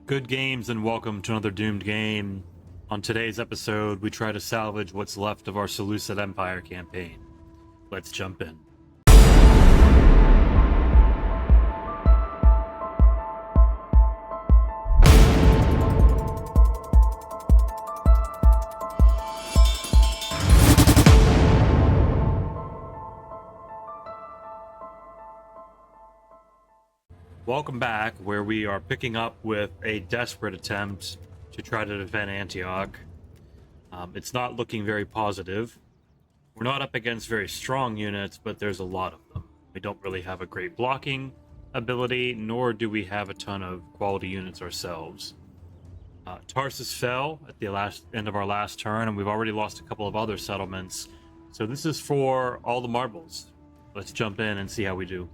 Good games and welcome to another doomed game. On today's episode, we try to salvage what's left of our Seleucid Empire campaign. Let's jump in. Welcome back, where we are picking up with a desperate attempt to try to defend Antioch. It's not looking very positive. We're not up against very strong units, but there's a lot of them. We don't really have a great blocking ability, nor do we have a ton of quality units ourselves. Tarsus fell at the end of our last turn, and we've already lost a couple of other settlements. So this is for all the marbles. Let's jump in and see how we do.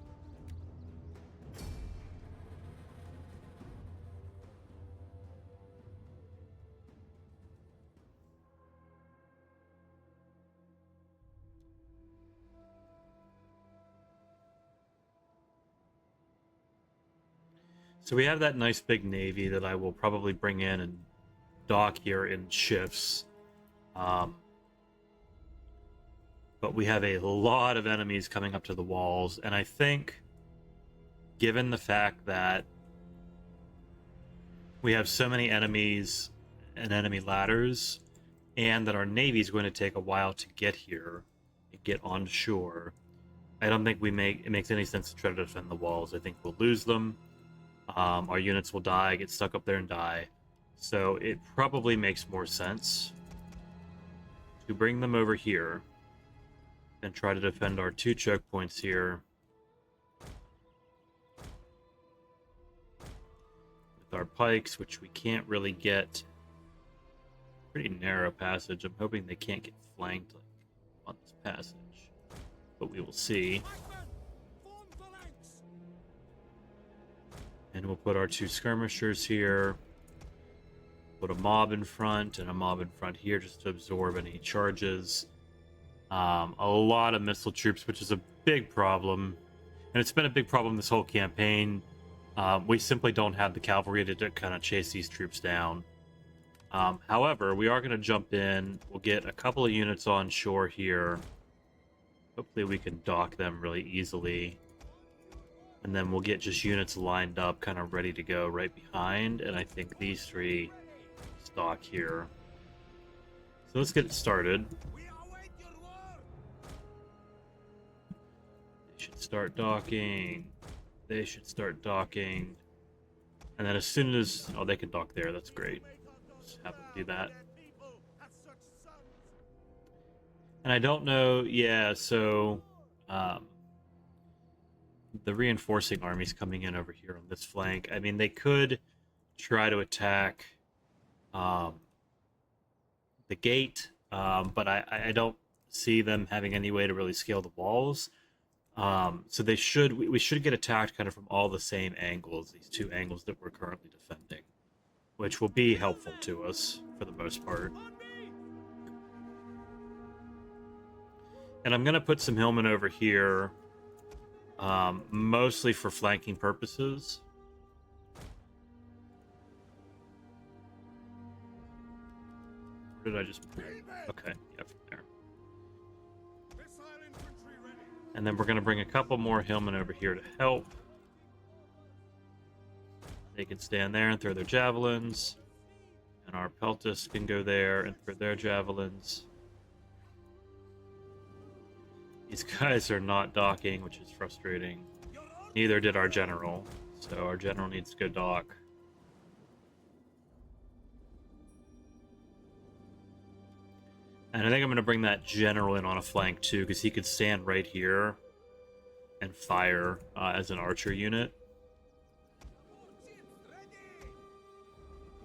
So we have that nice big navy that I will probably bring in and dock here in shifts. But we have a lot of enemies coming up to the walls, and I think, given the fact that we have so many enemies and enemy ladders, and that our navy is going to take a while to get here and get on shore, I don't think it makes any sense to try to defend the walls. I think we'll lose them. Our units will die, get stuck up there and die. So it probably makes more sense to bring them over here and try to defend our two choke points here with our pikes, which we can't really get. Pretty narrow passage. I'm hoping they can't get flanked on this passage, but we will see. And we'll put our two skirmishers here. Put a mob in front and a mob in front here just to absorb any charges. A lot of missile troops, which is a big problem. And it's been a big problem this whole campaign. We simply don't have the cavalry to kind of chase these troops down. However, we are going to jump in. We'll get a couple of units on shore here. Hopefully we can dock them really easily. And then we'll get just units lined up, kind of ready to go right behind. And I think these three stock here. So let's get it started. They should start docking. They should start docking. And then as soon as... Oh, they can dock there. That's great. Just have them do that. And I don't know... Yeah, so... the reinforcing armies coming in over here on this flank. I mean, they could try to attack the gate, but I don't see them having any way to really scale the walls. So we should get attacked kind of from all the same angles, these two angles that we're currently defending, which will be helpful to us for the most part. And I'm going to put some hillmen over here. Mostly for flanking purposes. Where did I just put it? Okay, yeah, from there. And then we're going to bring a couple more hillmen over here to help. They can stand there and throw their javelins. And our peltists can go there and throw their javelins. These guys are not docking, which is frustrating. Neither did our general. So our general needs to go dock. And I think I'm going to bring that general in on a flank too, because he could stand right here and fire as an archer unit.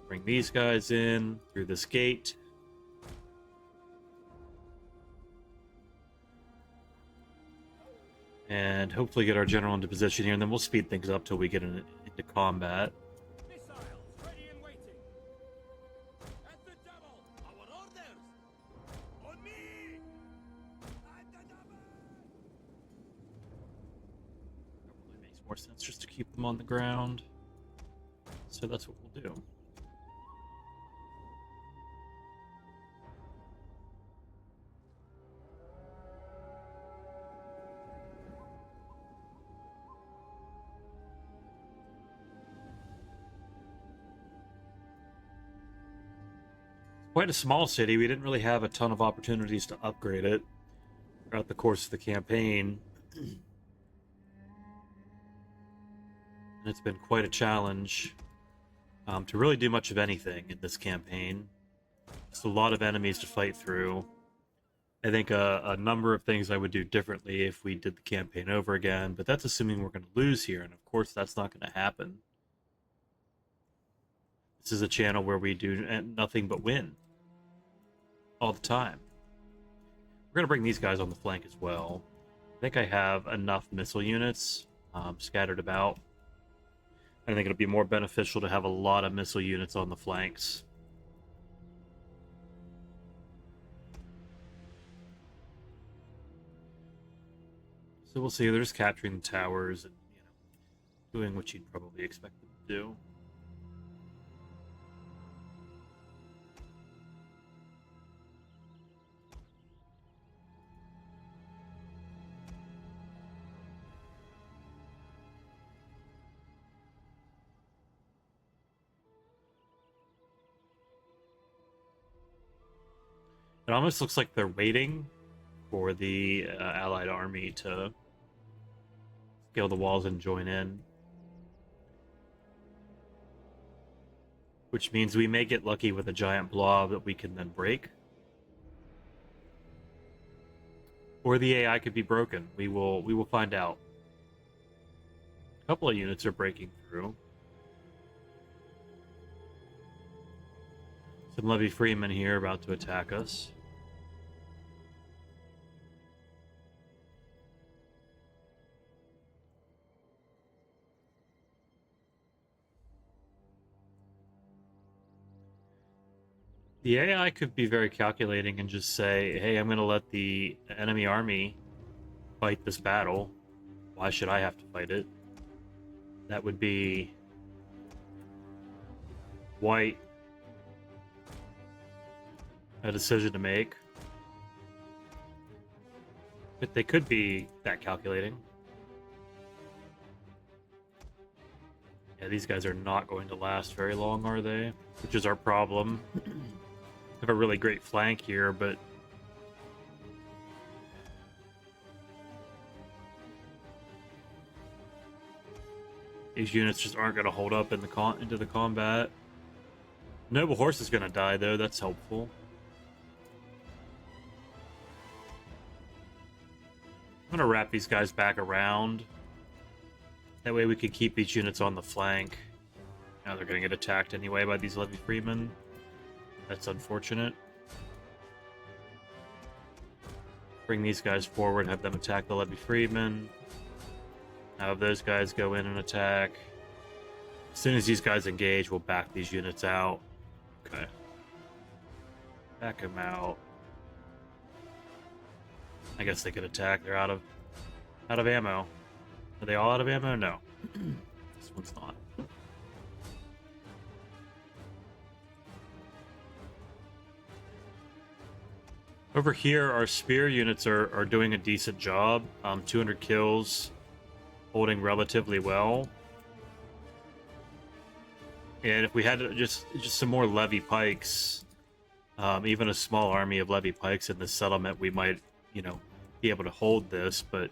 Bring these guys in through this gate. And hopefully get our general into position here, and then we'll speed things up till we get into combat. Missiles ready and waiting. At the double. Our orders. On me. At the double. Probably makes more sense just to keep them on the ground. So that's what we'll do. Quite a small city. We didn't really have a ton of opportunities to upgrade it throughout the course of the campaign. And it's been quite a challenge to really do much of anything in this campaign. Just a lot of enemies to fight through. I think a number of things I would do differently if we did the campaign over again, but that's assuming we're going to lose here, and of course that's not going to happen. This is a channel where we do nothing but win all the time. We're going to bring these guys on the flank as well. I think I have enough missile units scattered about. I think it'll be more beneficial to have a lot of missile units on the flanks. So we'll see. They're just capturing the towers and, doing what you'd probably expect them to do. It almost looks like they're waiting for the Allied army to scale the walls and join in. Which means we may get lucky with a giant blob that we can then break. Or the AI could be broken. We will find out. A couple of units are breaking through. Some Levy Freemen here about to attack us. The AI could be very calculating and just say, hey, I'm going to let the enemy army fight this battle. Why should I have to fight it? That would be white a decision to make. But they could be that calculating. Yeah, these guys are not going to last very long, are they? Which is our problem. Have a really great flank here, but these units just aren't going to hold up in into the combat. Noble Horse is going to die, though. That's helpful. I'm going to wrap these guys back around. That way we can keep these units on the flank. Now they're going to get attacked anyway by these Levy Freemen. That's unfortunate. Bring these guys forward, have them attack the Levy Freemen. Now have those guys go in and attack. As soon as these guys engage, we'll back these units out. Okay. Back them out. I guess they could attack. They're out of ammo. Are they all out of ammo? No. This one's not. Over here, our spear units are doing a decent job. 200 kills, holding relatively well. And if we had just some more levy pikes, even a small army of levy pikes in this settlement, we might, be able to hold this. But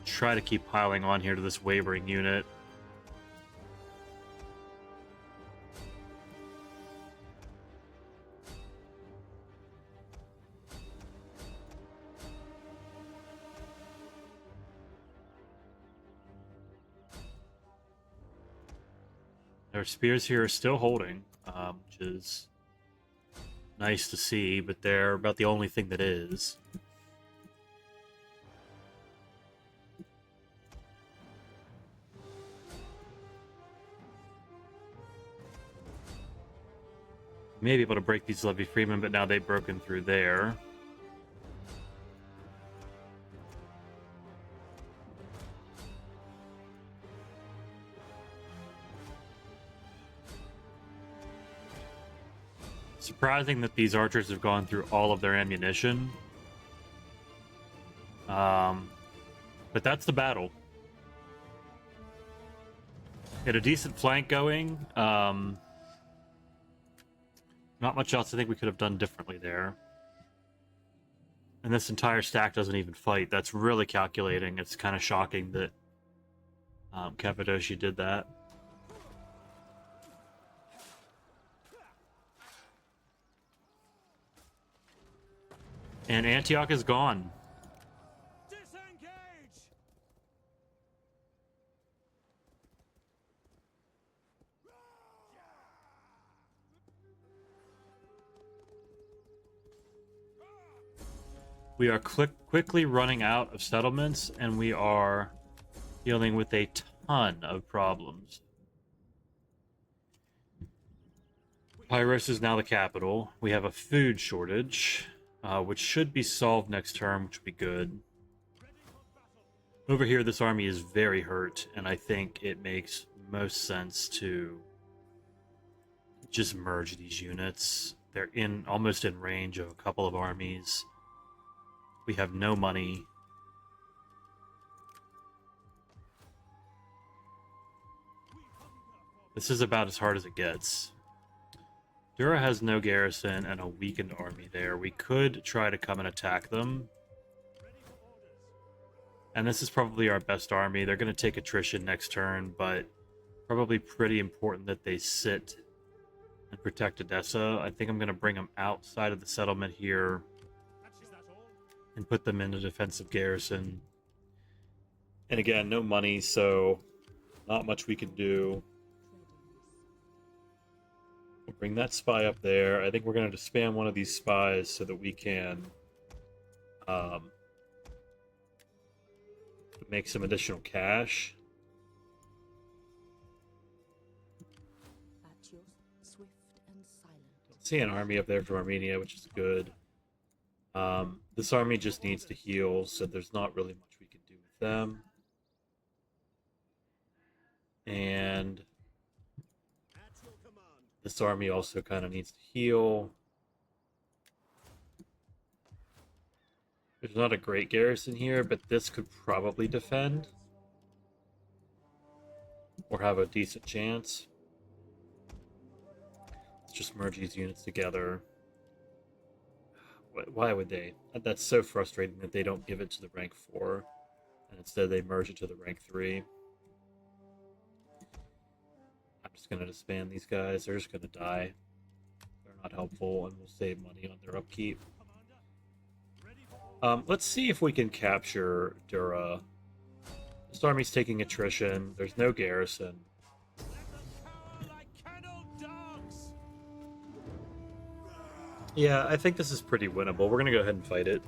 try to keep piling on here to this wavering unit. Our spears here are still holding, which is nice to see, but they're about the only thing that is. May be able to break these Levy Freemen, but now they've broken through there. Surprising that these archers have gone through all of their ammunition. But that's the battle. Get a decent flank going. Not much else I think we could have done differently there. And this entire stack doesn't even fight. That's really calculating. It's kind of shocking that Cappadocia did that. And Antioch is gone. Disengage! We are quickly running out of settlements, and we are dealing with a ton of problems. Pyrrhus is now the capital. We have a food shortage, which should be solved next term, which would be good. Over here, this army is very hurt, and I think it makes most sense to just merge these units. They're almost in range of a couple of armies. We have no money. This is about as hard as it gets. Dura has no garrison and a weakened army there. We could try to come and attack them. And this is probably our best army. They're going to take attrition next turn, but probably pretty important that they sit and protect Edessa. I think I'm going to bring them outside of the settlement here and put them in a defensive garrison. And again, no money, so not much we can do. We'll bring that spy up there. I think we're going to spam one of these spies so that we can make some additional cash. See an army up there from Armenia, which is good. This army just needs to heal, so there's not really much we can do with them. And this army also kind of needs to heal. There's not a great garrison here, but this could probably defend. Or have a decent chance. Let's just merge these units together. Why would they? That's so frustrating that they don't give it to the rank 4. And instead they merge it to the rank 3. I'm just going to disband these guys. They're just going to die. They're not helpful, and we'll save money on their upkeep. Let's see if we can capture Dura. This army's taking attrition. There's no garrison. Yeah, I think this is pretty winnable. We're going to go ahead and fight it.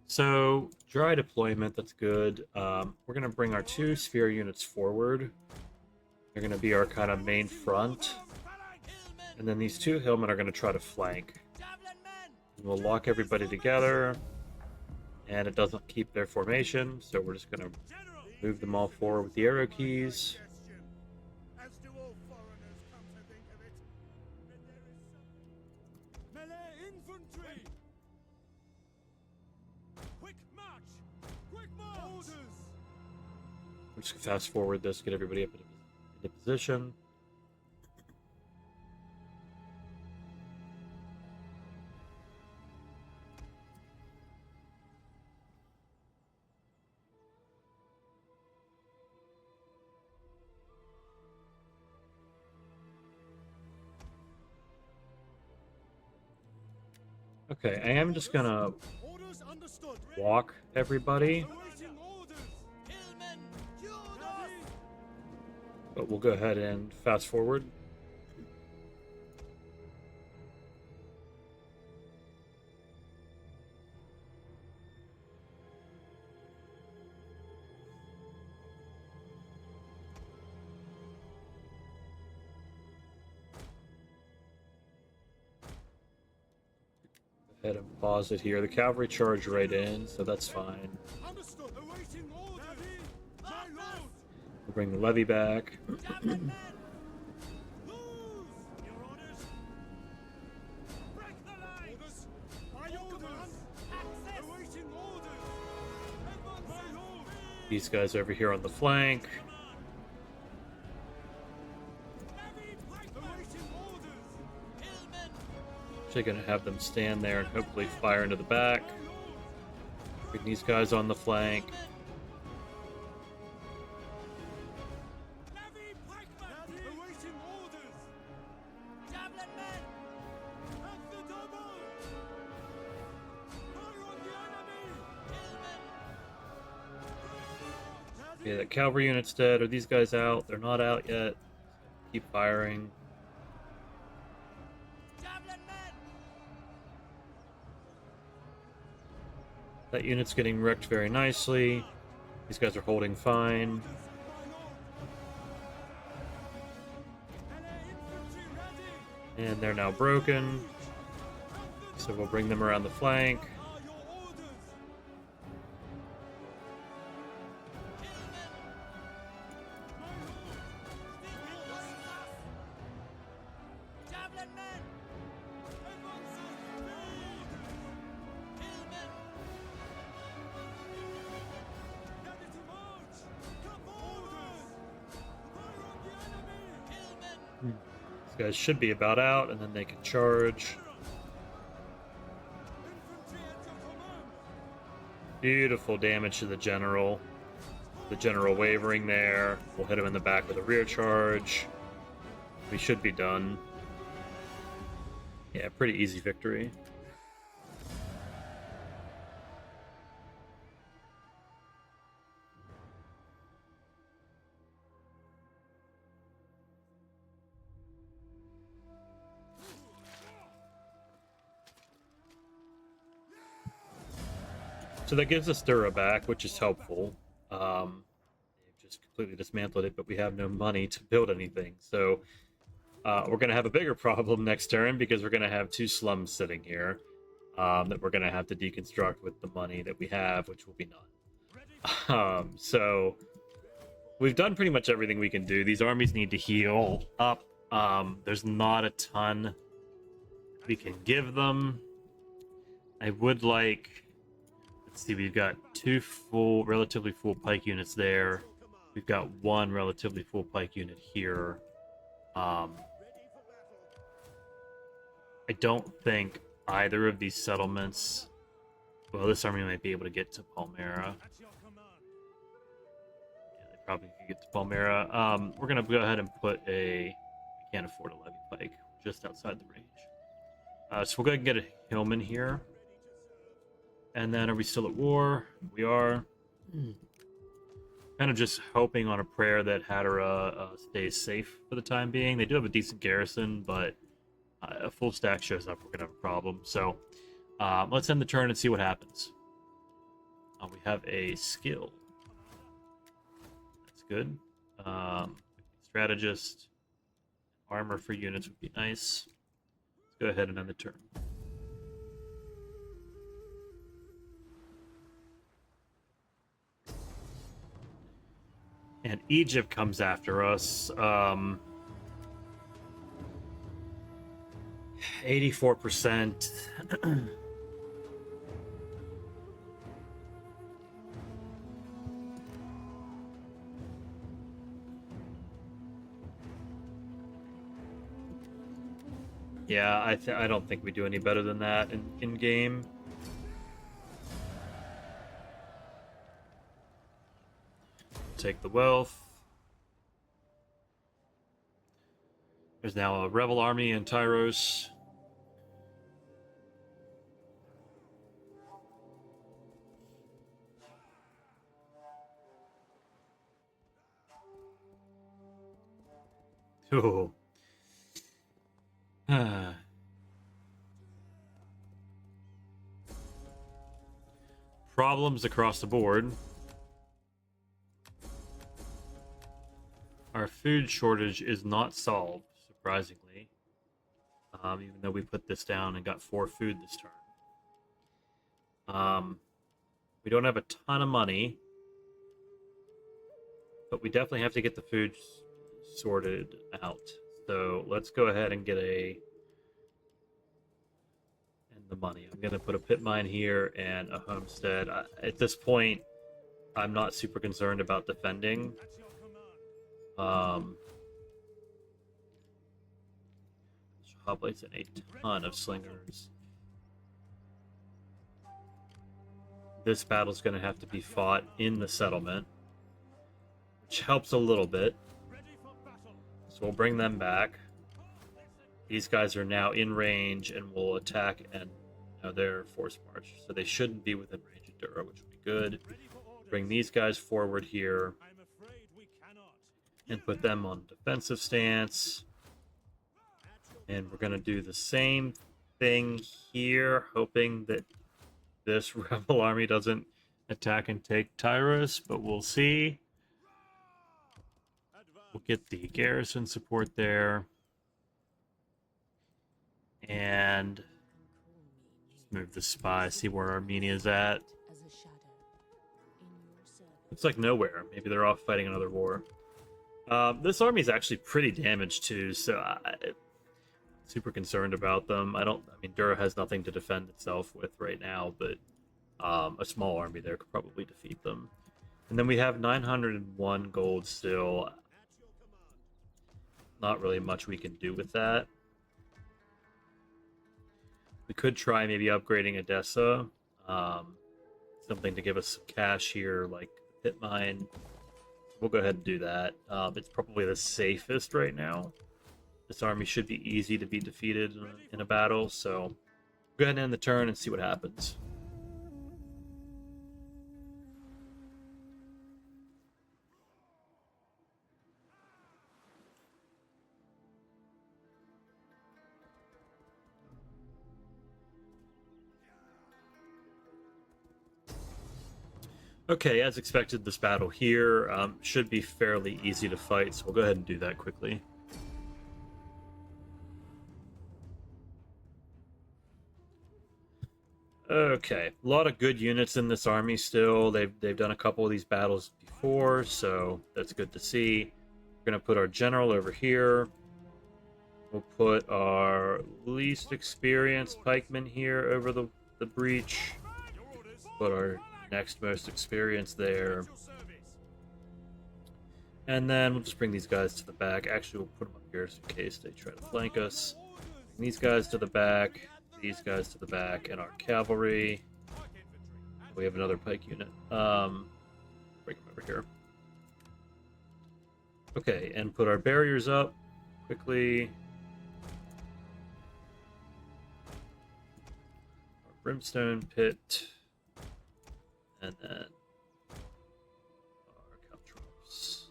So, dry deployment, that's good. We're going to bring our 2 sphere units forward. They're going to be our kind of main front. And then these 2 hillmen are going to try to flank. And we'll lock everybody together. And it doesn't keep their formation, so we're just going to move them all forward with the arrow keys. We're just going to fast forward this, get everybody up into position. Okay, I am just gonna walk everybody. But we'll go ahead and fast forward. Go ahead and pause it here. The cavalry charge right in, so that's fine. Bring the levy back. Javelin men! Loose! Your orders? Break the line! Orders? By your command! Access! Awaiting orders! Advance my lord! These guys over here on the flank. Heavy pikemen! Awaiting orders! Hillmen! Actually gonna have them stand there and hopefully fire into the back. Bring these guys on the flank. Heavy pikemen! Awaiting orders! Javelin men! At the double! Fire on the enemy! Hillmen! Yeah, that cavalry unit's dead. Are these guys out? They're not out yet. Keep firing. Javelin men! That unit's getting wrecked very nicely. These guys are holding fine. And they're now broken. So we'll bring them around the flank. Javelin men! Hillmen! Ready to march! Come orders! Fire on the enemy! Hillmen! These guys should be about out, and then they can charge. Infantry at your command! Beautiful damage to the general. The general wavering there. We'll hit him in the back with a rear charge. We should be done. Yeah, pretty easy victory. So that gives us Dura back, which is helpful. They've just completely dismantled it, but we have no money to build anything. So we're going to have a bigger problem next turn because we're going to have 2 slums sitting here that we're going to have to deconstruct with the money that we have, which will be none. So we've done pretty much everything we can do. These armies need to heal up. There's not a ton we can give them. I would like... Let's see, we've got 2 relatively full pike units there. We've got 1 relatively full pike unit here. I don't think either of these settlements... Well, this army might be able to get to Palmyra. Yeah, they probably could get to Palmyra. We're going to go ahead and put a... We can't afford a levy pike. Just outside the range. So we'll go ahead and get a hillman here. And then, are we still at war? We are. Kind of just hoping on a prayer that Hatera stays safe for the time being. They do have a decent garrison, but a full stack shows up, we're going to have a problem. So, let's end the turn and see what happens. We have a skill. That's good. Strategist. Armor for units would be nice. Let's go ahead and end the turn. And Egypt comes after us. 84%. Yeah, I don't think we do any better than that in game. Take the wealth. There's now a rebel army in Tyros. Oh. Problems across the board. Our food shortage is not solved, surprisingly. Even though we put this down and got 4 food this turn. We don't have a ton of money. but we definitely have to get the food sorted out. So let's go ahead and get and the money. I'm gonna put a pit mine here and a homestead. At this point, I'm not super concerned about defending. At your command. Hoplites and a ton of slingers. This battle's going to have to be fought in the settlement, which helps a little bit. Ready for battle. So we'll bring them back. These guys are now in range and will attack, and now they're force march, so they shouldn't be within range of Dura, which would be good. Ready for orders. Bring these guys forward here I'm afraid we cannot. and put them on defensive stance. And we're going to do the same thing here, hoping that this rebel army doesn't attack and take Tyrus, but we'll see. We'll get the garrison support there. And just move the spy, see where Armenia's at. Looks like nowhere. Maybe they're off fighting another war. This army is actually pretty damaged too, so I'm super concerned about them. I mean, Dura has nothing to defend itself with right now, but a small army there could probably defeat them. And then we have 901 gold still. Not really much we can do with that. We could try maybe upgrading Edessa. Something to give us some cash here, like pit mine. We'll go ahead and do that. It's probably the safest right now. This army should be easy to be defeated in a battle, so go ahead and end the turn and see what happens. Okay, as expected, this battle here should be fairly easy to fight, so we'll go ahead and do that quickly. Okay, a lot of good units in this army still. They've done a couple of these battles before, so that's good to see. We're gonna put our general over here. We'll put our least experienced pikeman here over the breach. Put our next most experienced there. And then we'll just bring these guys to the back. Actually, we'll put them up here just in case they try to flank us. Bring these guys to the back. These guys to the back, and our cavalry. We have another pike unit. Bring them over here. Okay, and put our barriers up quickly. Our brimstone pit, and then our caltrops.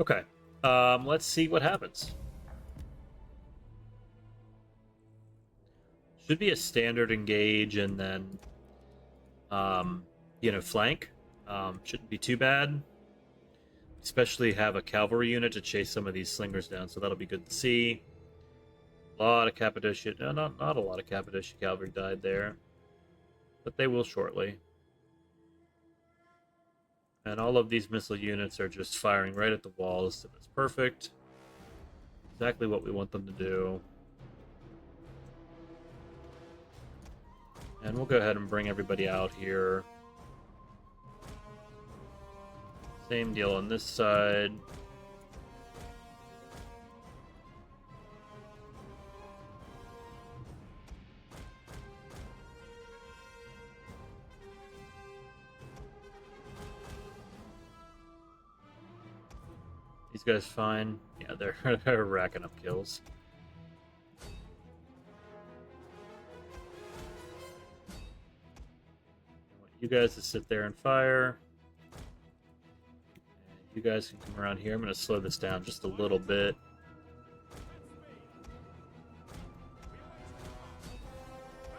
Okay, let's see what happens. Should be a standard engage and then, flank. Shouldn't be too bad. Especially have a cavalry unit to chase some of these slingers down, so that'll be good to see. A lot of Cappadocia, no, not a lot of Cappadocia cavalry died there, but they will shortly. And all of these missile units are just firing right at the walls, so that's perfect. Exactly what we want them to do. And we'll go ahead and bring everybody out here. Same deal on this side. These guys fine. Yeah, they're racking up kills. You guys to sit there and fire. And you guys can come around here. I'm going to slow this down just a little bit.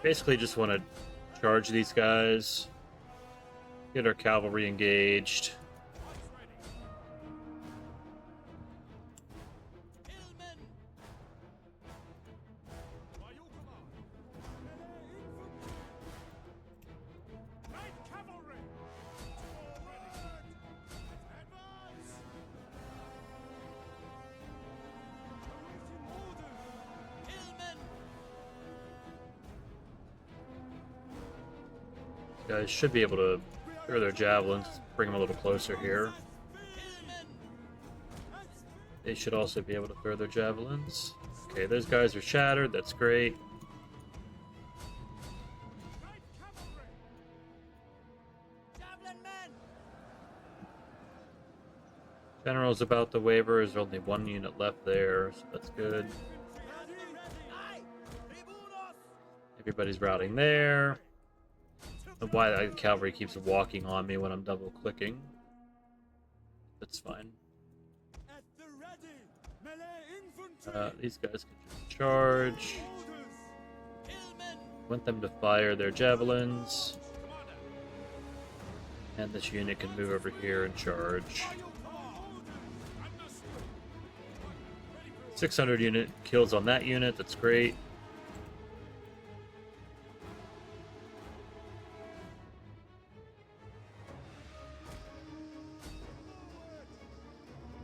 Basically just want to charge these guys. Get our cavalry engaged. Guys should be able to throw their javelins. Bring them a little closer here. They should also be able to throw their javelins. Okay, those guys are shattered. That's great. General's about to waver. There's only one unit left there, so that's good. Everybody's routing there. And why the cavalry keeps walking on me when I'm double clicking. That's fine. These guys can just charge. Want them to fire their javelins. And this unit can move over here and charge. 600 unit kills on that unit, that's great.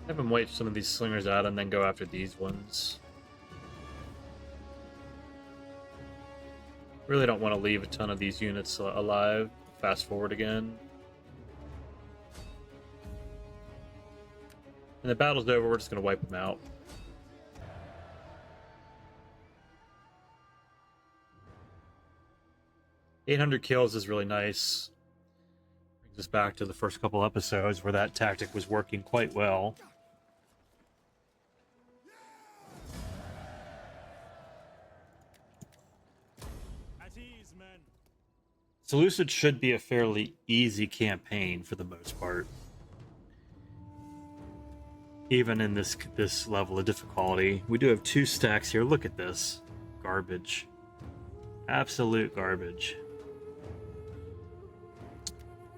Have him wipe some of these slingers out and then go after these ones. Really don't want to leave a ton of these units alive. Fast forward again. When the battle's over, we're just going to wipe them out. $800 kills is really nice. Brings us back to the first couple episodes where that tactic was working quite well. Seleucid should be a fairly easy campaign for the most part. Even in this level of difficulty. We do have 2 stacks here. Look at this. Garbage. Absolute garbage.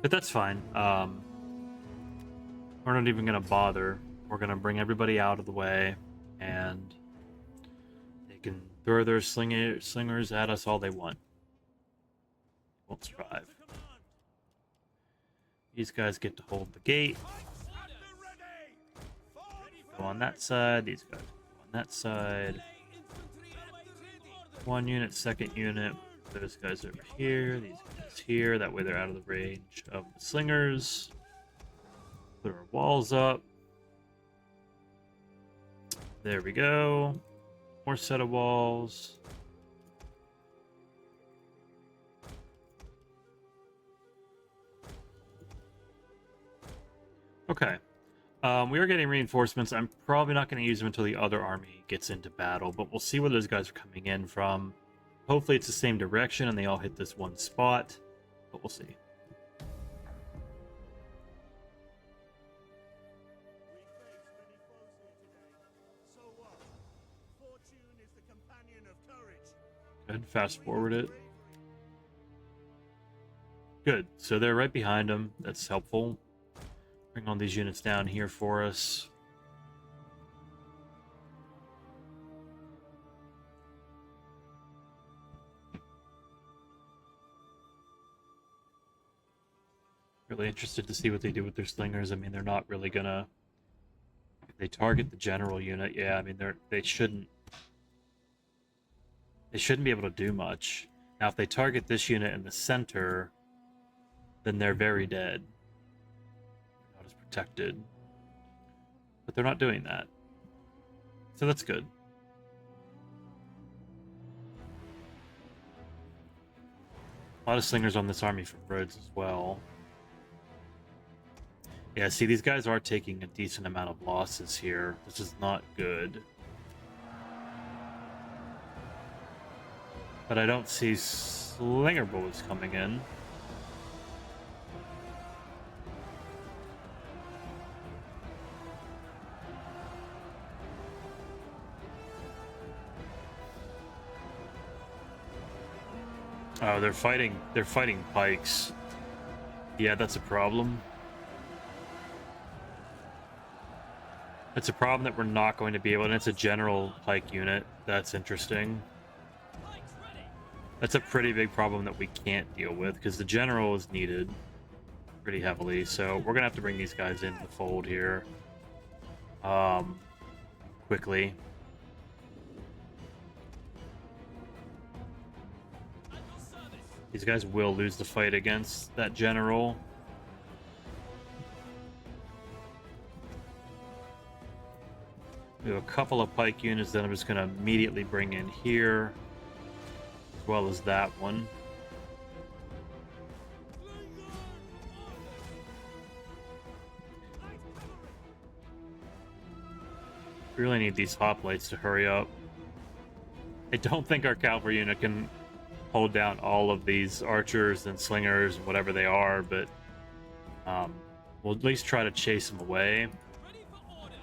But that's fine. We're not even going to bother. We're going to bring everybody out of the way, and they can throw their slingers at us all they want. Won't survive. These guys get to hold the gate. Go on that side. These guys go on that side. 1 unit, 2nd unit. Those guys over here. These guys here. That way they're out of the range of the slingers. Put our walls up. There we go. More set of walls. Okay. We are getting reinforcements. I'm probably not going to use them until the other army gets into battle, but we'll see where those guys are coming in from. Hopefully it's the same direction and they all hit this one spot, but we'll see. Good, fast forward it. Good, so they're right behind them. That's helpful. Bring all these units down here for us. Really interested to see what they do with their slingers. I mean, they're not really gonna... If they target the general unit, yeah, I mean, they shouldn't be able to do much. Now, if they target this unit in the center, then they're very dead. Not as protected. But they're not doing that. So that's good. A lot of slingers on this army from Rhodes as well. Yeah, see, these guys are taking a decent amount of losses here. This is not good. But I don't see slinger bullets coming in. Oh, they're fighting pikes. Yeah, that's a problem. It's a problem that we're not going to be able, and it's a general pike unit. That's interesting. That's a pretty big problem that we can't deal with, because the general is needed pretty heavily, so we're gonna have to bring these guys into the fold here. Quickly. These guys will lose the fight against that general. We have a couple of pike units that I'm just going to immediately bring in here, as well as that one. We really need these hoplites to hurry up. I don't think our cavalry unit can hold down all of these archers and slingers and whatever they are, but we'll at least try to chase them away. Ready for orders.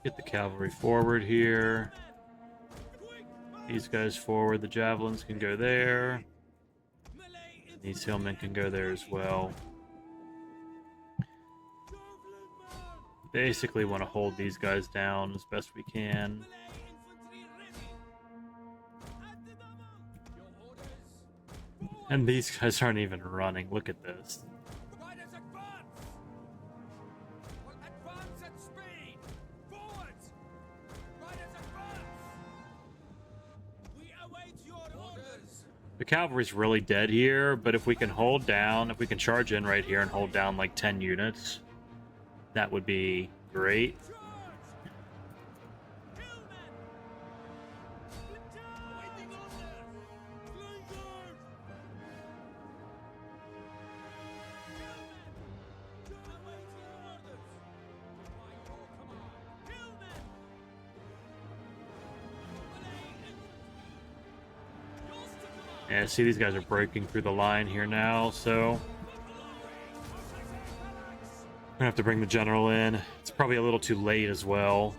Get the cavalry forward here. These guys forward. The javelins can go there. These hillmen can go there as well. Basically want to hold these guys down as best we can. And these guys aren't even running. Look at this. Riders advance! Advance at speed! Forwards! Riders advance! We await your orders! The cavalry's really dead here, but if we can hold down, if we can charge in right here and hold down like 10 units, that would be great. Yeah, see, these guys are breaking through the line here now, so I'm gonna have to bring the general in. It's probably a little too late as well.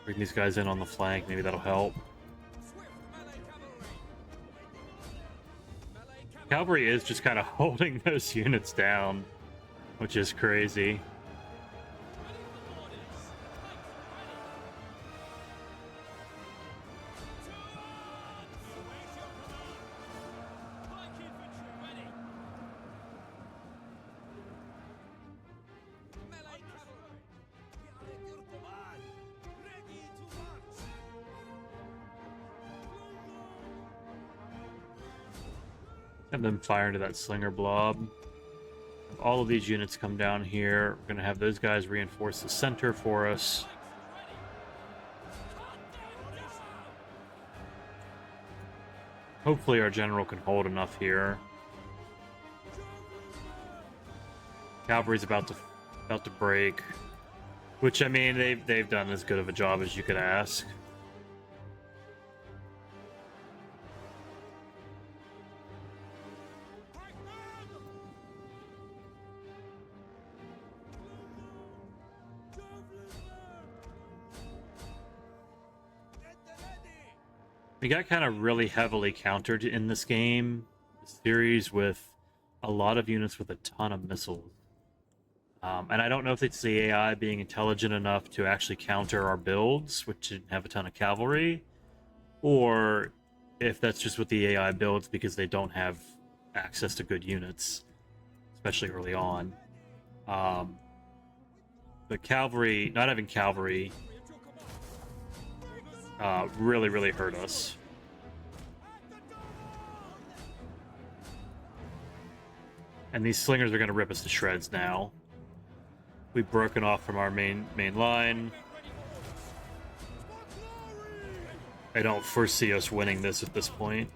Bring these guys in on the flank, maybe that'll help. Cavalry is just kind of holding those units down, which is crazy. Have them fire into that slinger blob. All of these units come down here. We're going to have those guys reinforce the center for us. Hopefully our general can hold enough here. Cavalry's about to break, which, I mean, they've done as good of a job as you could ask. We got kind of really heavily countered in this game, this series, with a lot of units with a ton of missiles. And I don't know if it's the AI being intelligent enough to actually counter our builds, which didn't have a ton of cavalry, or if that's just what the AI builds because they don't have access to good units, especially early on. The cavalry, not having cavalry, really hurt us. And these slingers are going to rip us to shreds now. We've broken off from our main line. I don't foresee us winning this at this point.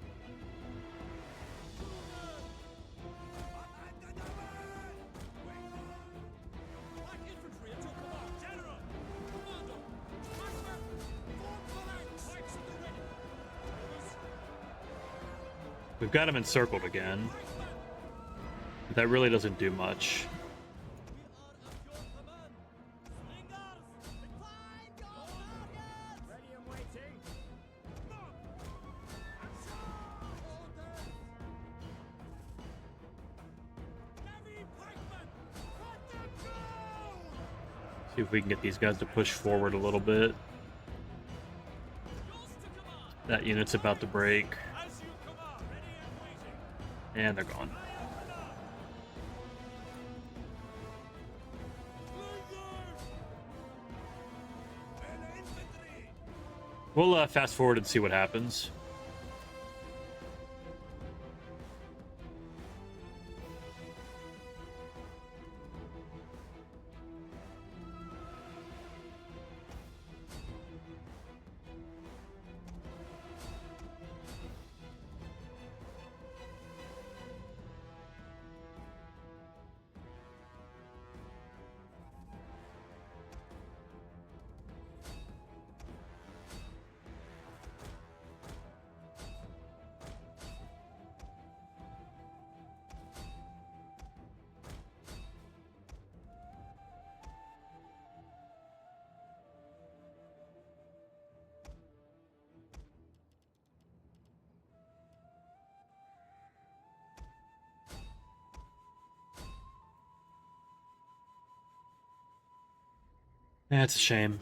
We've got him encircled again. But that really doesn't do much. See if we can get these guys to push forward a little bit. That unit's about to break. And they're gone. We'll fast forward and see what happens. Yeah, it's a shame.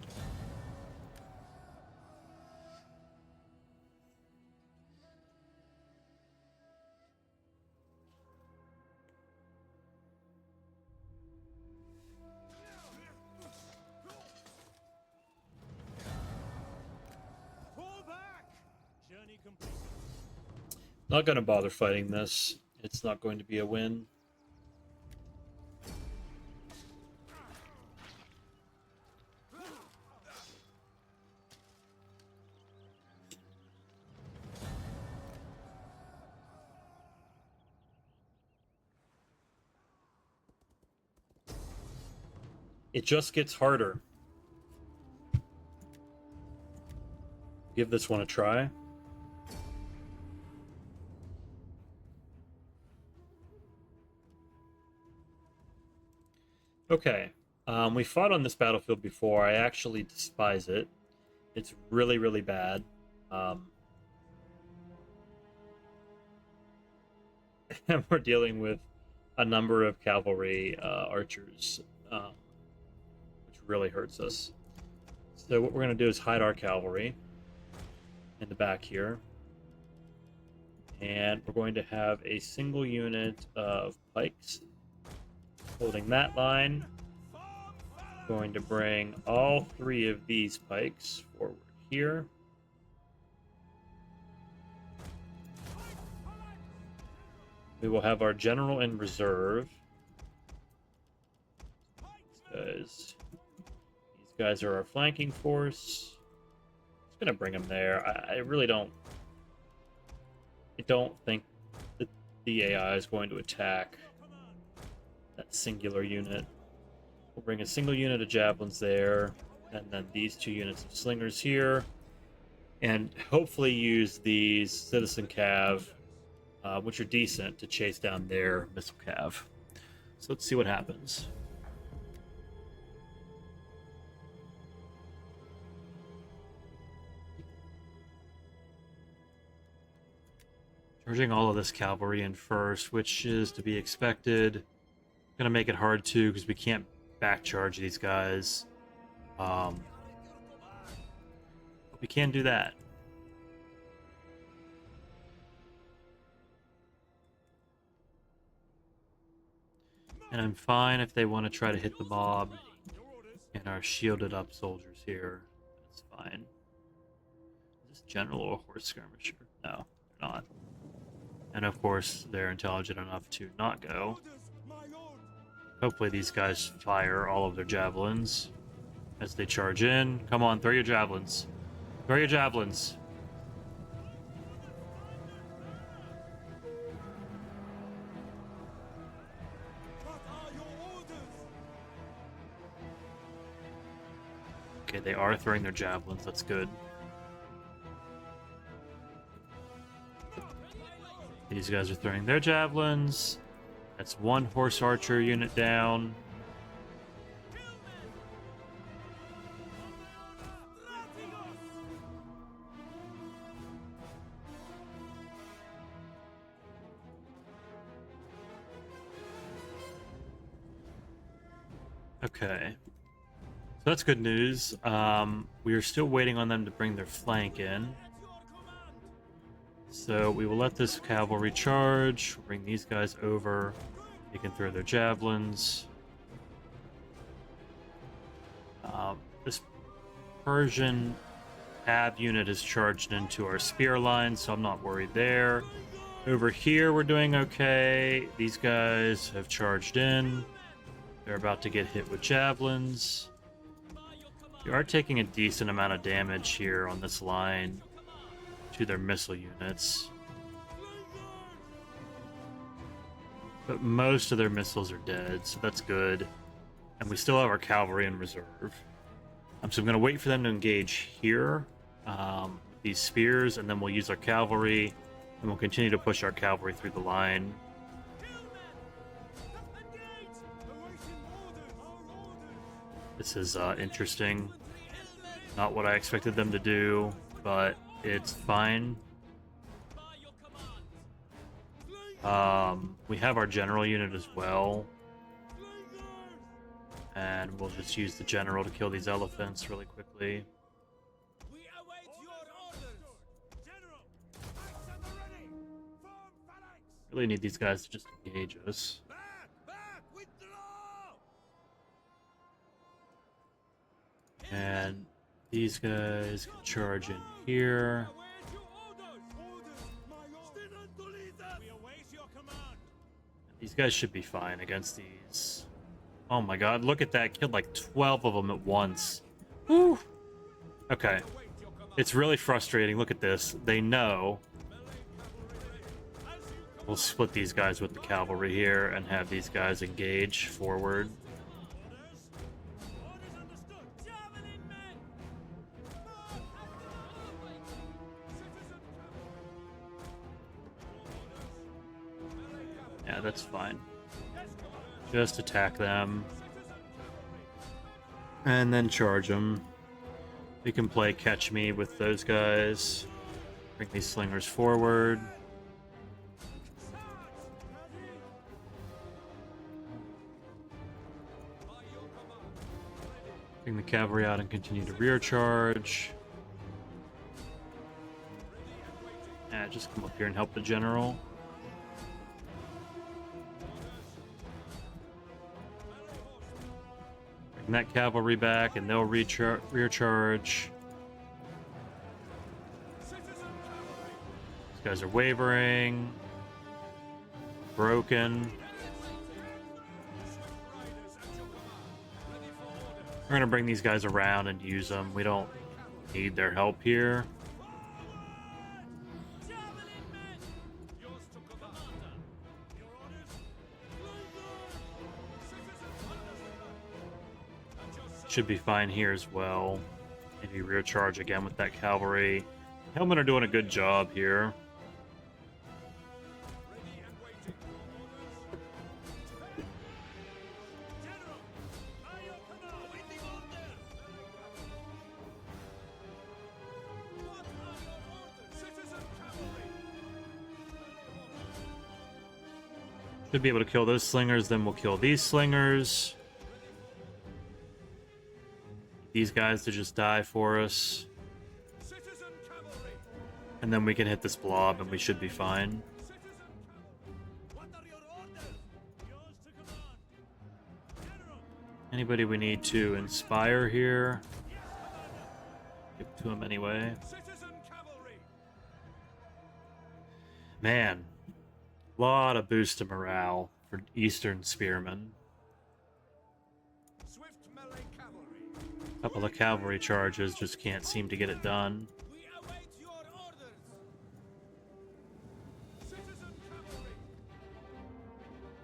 Fall back! Journey complete. Not gonna bother fighting this. It's not going to be a win. It just gets harder. Give this one a try. Okay. We fought on this battlefield before. I actually despise it. It's really, really bad. And we're dealing with a number of cavalry archers, which really hurts us. So what we're going to do is hide our cavalry in the back here. And we're going to have a single unit of pikes holding that line. Going to bring all 3 of these pikes forward here. We will have our general in reserve. These guys are our flanking force. Just gonna bring them there. I really don't. I don't think that the AI is going to attack that singular unit. We'll bring a single unit of javelins there, and then these 2 units of slingers here, and hopefully use these citizen cav, which are decent, to chase down their missile cav. So let's see what happens. Charging all of this cavalry in first, which is to be expected. Gonna make it hard too, because we can't back charge these guys. But we can do that. And I'm fine if they want to try to hit the mob and our shielded up soldiers here. That's fine. Is this general or horse skirmisher? No, they're not. And of course, they're intelligent enough to not go. Hopefully these guys fire all of their javelins as they charge in. Come on, throw your javelins. Throw your javelins. Okay, they are throwing their javelins. That's good. These guys are throwing their javelins. That's 1 horse archer unit down. Okay. So that's good news. We are still waiting on them to bring their flank in. So we will let this cavalry charge. We'll bring these guys over. They can throw their javelins. This Persian Cav unit is charged into our spear line, so I'm not worried there. Over here, we're doing okay. These guys have charged in. They're about to get hit with javelins. We are taking a decent amount of damage here on this line to their missile units. But most of their missiles are dead, so that's good. And we still have our cavalry in reserve. So I'm going to wait for them to engage here, these spears, and then we'll use our cavalry, and we'll continue to push our cavalry through the line. This is interesting. Not what I expected them to do, but it's fine. We have our general unit as well. And we'll just use the general to kill these elephants really quickly. We await your orders. General, axe at the ready. Form phalanx. Really need these guys to just engage us. Back, withdraw. And these guys can charge in here. Await your orders. Orders, my lord. Stand to lead us. We await your command. These guys should be fine against these. Oh my god, look at that. Killed like 12 of them at once. Woo! Okay. It's really frustrating. Look at this. They know. We'll split these guys with the cavalry here and have these guys engage forward. Orders understood. Javelin men. Yeah, that's fine. Just attack them. And then charge them. We can play catch me with those guys. Bring these slingers forward. Bring the cavalry out and continue to rear charge. Yeah, just come up here and help the general. Bring that cavalry back and they'll rear charge. These guys are wavering. Broken. We're gonna bring these guys around and use them. We don't need their help here. Should be fine here as well. Maybe rear charge again with that cavalry. Hillmen are doing a good job here. Should be able to kill those slingers, then we'll kill these slingers. These guys to just die for us. And then we can hit this blob and we should be fine. Anybody we need to inspire here? Give it to him anyway. Man, a lot of boost to morale for Eastern Spearmen. A couple of cavalry charges just can't seem to get it done. We await your orders. Citizen cavalry.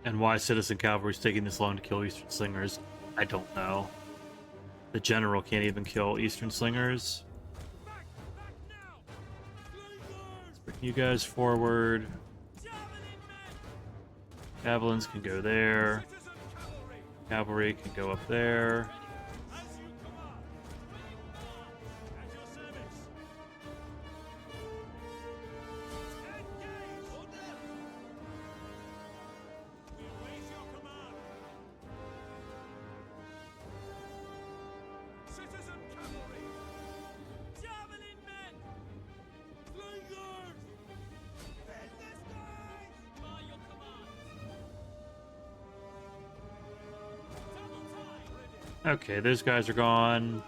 And why Citizen Cavalry is taking this long to kill Eastern Slingers, I don't know. The general can't even kill Eastern Slingers. Back now. Let's bring you guys forward. Javelins can go there. Cavalry can go up there. Okay, those guys are gone.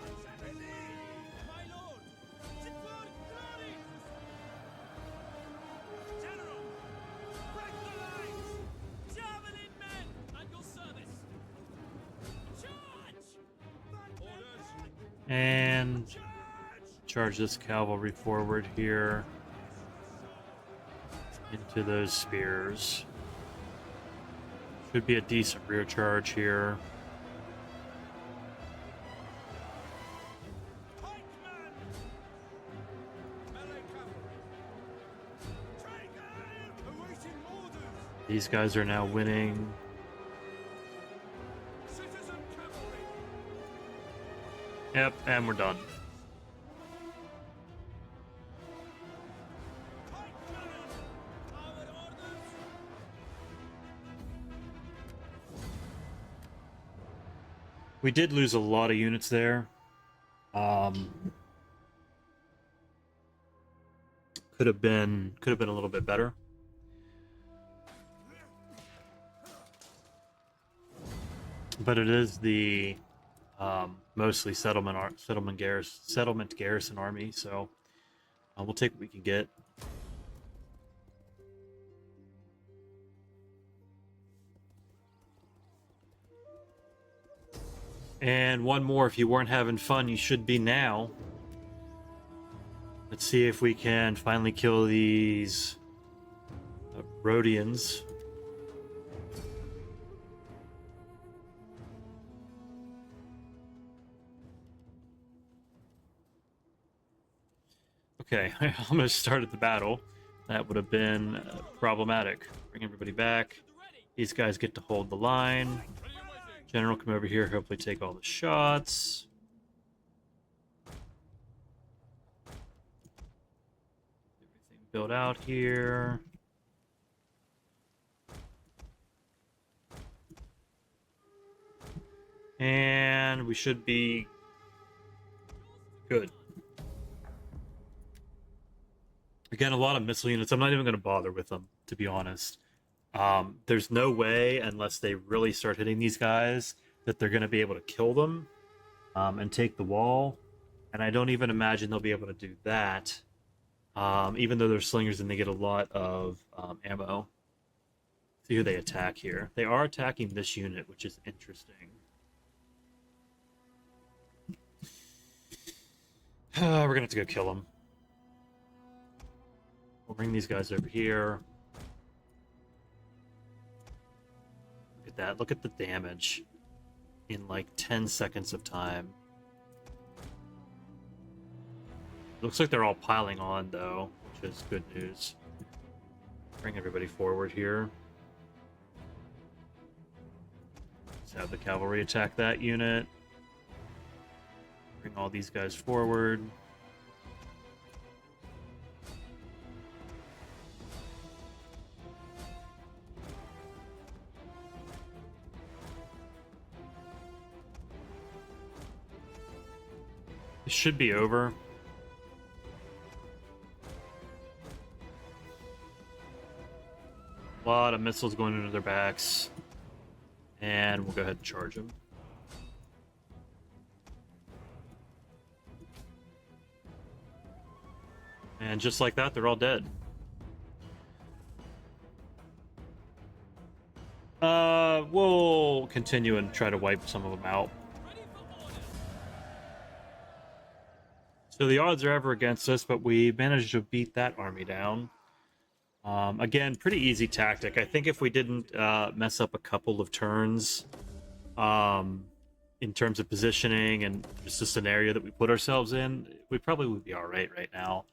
And charge this cavalry forward here into those spears. Should be a decent rear charge here. These guys are now winning. Yep, and we're done. We did lose a lot of units there. Could have been a little bit better. But it is the mostly settlement garrison army, so we'll take what we can get. And one more, if you weren't having fun, you should be now. Let's see if we can finally kill these Rhodians. Okay, I almost started the battle. That would have been problematic. Bring everybody back. These guys get to hold the line. General, come over here, hopefully take all the shots. Everything built out here. And we should be good. Again, a lot of missile units. I'm not even going to bother with them, to be honest. There's no way, unless they really start hitting these guys, that they're going to be able to kill them and take the wall. And I don't even imagine they'll be able to do that, even though they're slingers and they get a lot of ammo. See who they attack here. They are attacking this unit, which is interesting. We're going to have to go kill them. We'll bring these guys over here. Look at that. Look at the damage in like 10 seconds of time. Looks like they're all piling on, though, which is good news. Bring everybody forward here. Let's have the cavalry attack that unit. Bring all these guys forward. This should be over. A lot of missiles going into their backs. And we'll go ahead and charge them. And just like that, they're all dead. We'll continue and try to wipe some of them out. So the odds are ever against us, but we managed to beat that army down. Again, pretty easy tactic. I think if we didn't mess up a couple of turns in terms of positioning and just the scenario that we put ourselves in, we probably would be all right now.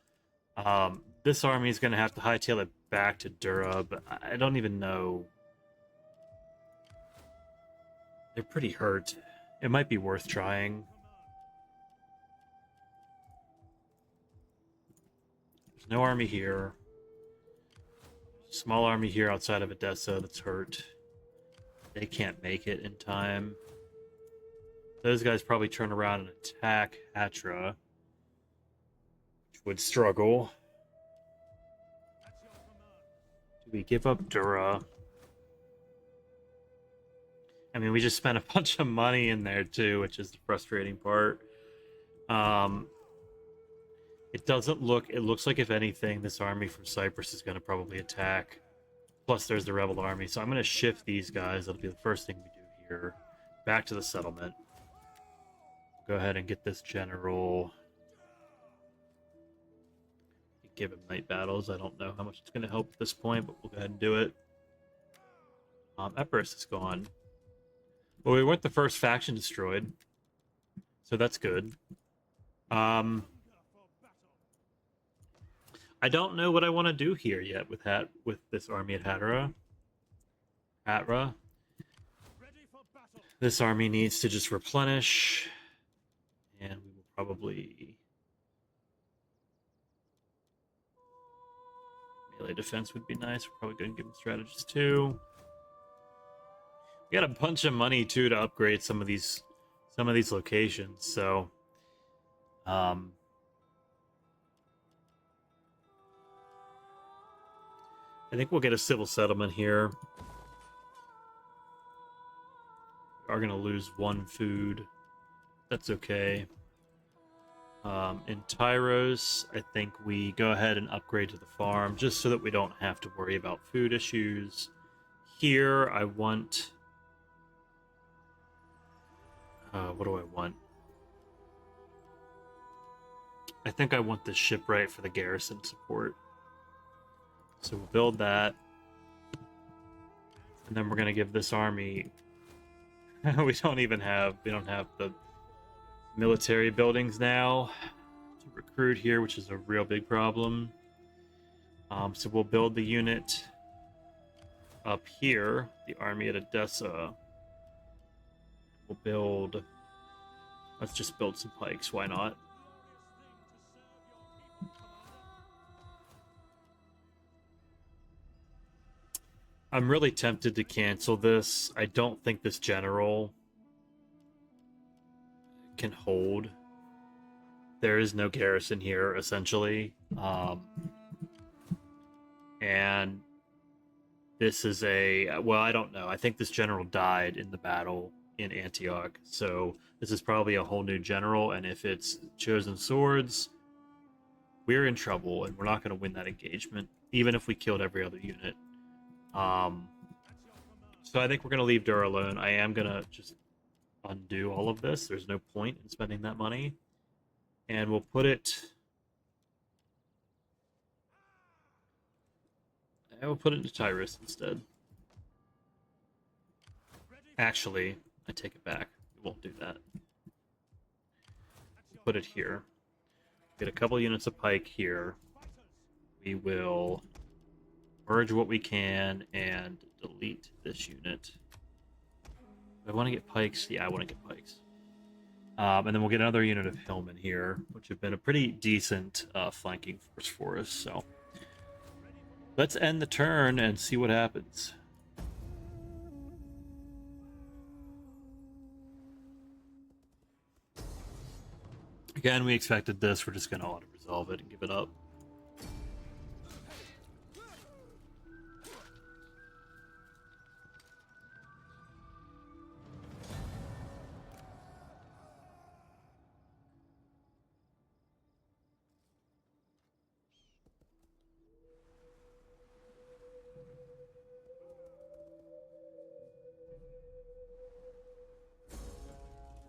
This army is going to have to hightail it back to Dura, but I don't even know. They're pretty hurt. It might be worth trying. There's no army here. Small army here outside of Edessa that's hurt. They can't make it in time. Those guys probably turn around and attack Hatra, which would struggle. Do we give up Dura? I mean, we just spent a bunch of money in there too, which is the frustrating part. It doesn't look... It looks like, if anything, this army from Cyprus is going to probably attack. Plus, there's the rebel army. So I'm going to shift these guys. That'll be the first thing we do here. Back to the settlement. Go ahead and get this general. Give him night battles. I don't know how much it's going to help at this point, but we'll go ahead and do it. Epirus is gone. Well, we weren't the first faction destroyed, so that's good. I don't know what I want to do here yet with this army at Hatra. This army needs to just replenish, and we will probably melee defense would be nice. We're probably going to give them strategists too. We got a bunch of money too to upgrade some of these locations. So, I think we'll get a civil settlement here. We are going to lose one food. That's okay. In Tyros, I think we go ahead and upgrade to the farm just so that we don't have to worry about food issues. Here, I want... what do I want? I think I want the shipwright for the garrison support. So we'll build that. And then we're going to give this army... we don't have the military buildings now to recruit here, which is a real big problem. So we'll build the unit up here, the army at Edessa. We'll build... let's just build some pikes, why not? I'm really tempted to cancel this. I don't think this general can hold. There is no garrison here, essentially. And this is a... well, I don't know. I think this general died in the battle in Antioch. So this is probably a whole new general. And if it's chosen swords, we're in trouble. And we're not going to win that engagement, even if we killed every other unit. So I think we're going to leave Dur alone. I am going to just undo all of this. There's no point in spending that money. And we'll put it... I will put it into Tyrus instead. Actually, I take it back. We won't do that. We'll put it here. Get a couple units of pike here. We will merge what we can and delete this unit. I want to get pikes. Yeah, I want to get pikes. And then we'll get another unit of hillmen here, which have been a pretty decent flanking force for us. So let's end the turn and see what happens. Again, we expected this. We're just going to auto-resolve it and give it up.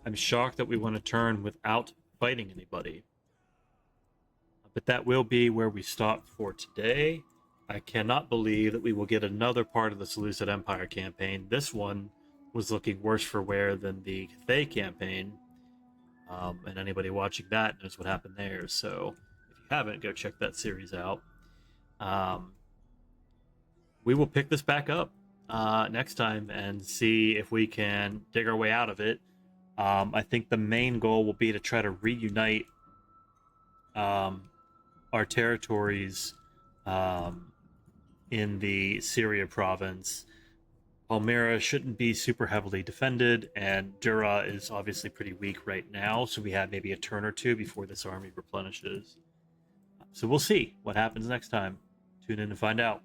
I'm shocked that we want to turn without fighting anybody. But that will be where we stop for today. I cannot believe that we will get another part of the Seleucid Empire campaign. This one was looking worse for wear than the Cathay campaign. And anybody watching that knows what happened there. So if you haven't, go check that series out. We will pick this back up next time and see if we can dig our way out of it. I think the main goal will be to try to reunite our territories in the Syria province. Palmyra shouldn't be super heavily defended, and Dura is obviously pretty weak right now, so we have maybe a turn or two before this army replenishes. So we'll see what happens next time. Tune in to find out.